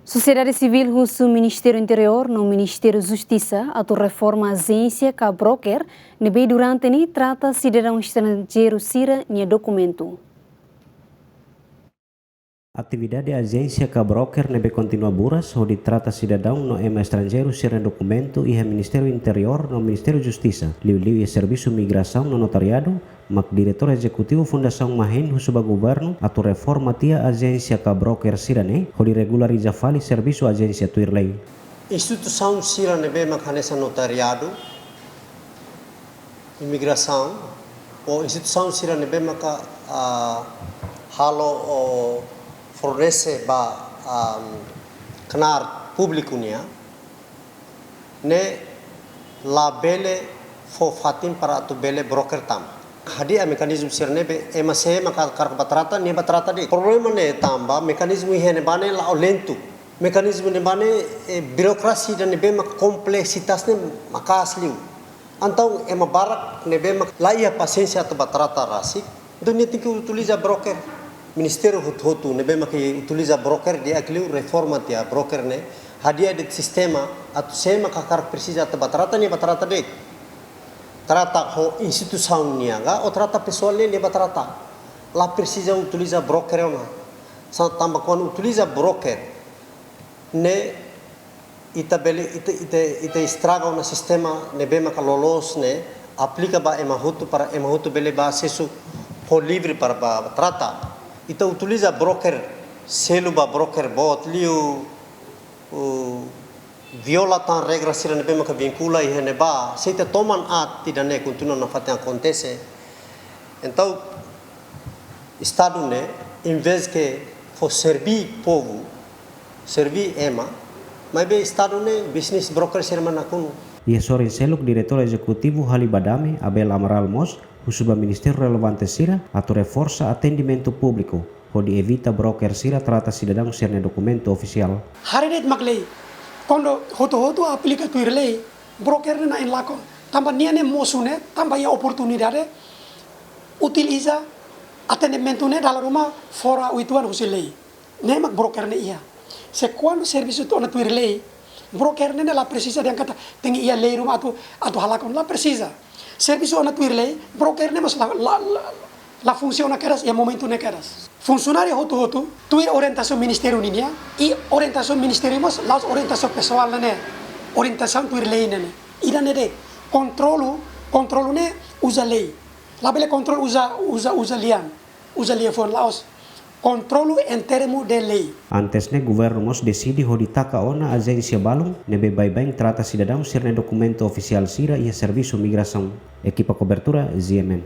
Sosiedade Sivíl husu Ministériu Interiór no Ministériu Justisa atau reforma ajénsia ka broker nebe durante ni trata sidadaun estranjeiru sira-nia dokumentu. Atividade ajénsia ka broker nebe continua buras ho di trata sidadaun no ema estranjeiru sira dokumentu iha Ministériu Interiór no Ministériu Justisa. Liu-liu ia serviço migração no notariado, mak diretor executivo fundação mahen husuba governo atau reforma tia ajénsia ka broker sira-nia ho di regulariza fali serviço ajénsia tuirlei. Instituição sira-nia makanesa notariado, imigração, ou instituição sira-nia maka halo fornece ba kenar publikunya ne labele fo fatim para tu bele broker tam hadia mekanisme sirne be emase maka kar batrata ne batrata de problema ne tamba mekanisme hene bane la lentu mekanisme ne bane birokrasi dan ne be mak kompleksitas ne maka asliu antau ema barak ne be mak la ia paciência tu batrata rasik dunia tingku utiliza broker. Ministério Justisa nebe maki utiliza broker dia akliu reforma tia broker ne hadia de sistema atau sema kakar precisa te batrata ni batrata de trata ho instituição nia ga o trata pessoal ne batrata la precisa utiliza broker ona sa tamba kon utiliza broker ne ita estraga una sistema nebe maka lolos ne aplica ba emahutu para emahutu bele ba acesso ho livre para ba trata. Ita utiliza broker, selu ba broker bot liu viola tan regra sira nebe maka vincula e neba seita toman at tidak ne continua na fato acontece então estado ne em vez que for servir povo servir ema mas be estado ne business broker sira manakunu. Ia sorin seluk diretor executivo Hali Badame Abel Amaral Mos husuba Ministério relevante sira atau reforça atendimento público ho di evita broker sira trata sidadaun sira dokumentu official. Hari det maglei quando hoto aplica tu irlei broker na in lako tamba niane mosune tamba ya oportunidade utiliza atendimento ne dalam rumah fora uituan husilei nemak broker ne ia se quando serviço to na tu irlei broker ne la precisa de angkata tengi ia lei rumah atau halakon la precisa serviço na tu irlei broker ne mas la función na keras e momento na keras funcionário hoto tu orientação ministério ninia e orientação ministério mas las orientação pessoal ne orientação tu irlei ne ida ne de controlo ne usa lei la bele control usa lian fon laos controlo em termo de lei. Antes ne governo mos decidi ho ditaka ona agência balung nebe bai trata sidadaun sira dokumentu official sira e serviço migração. Equipa cobertura ZMN.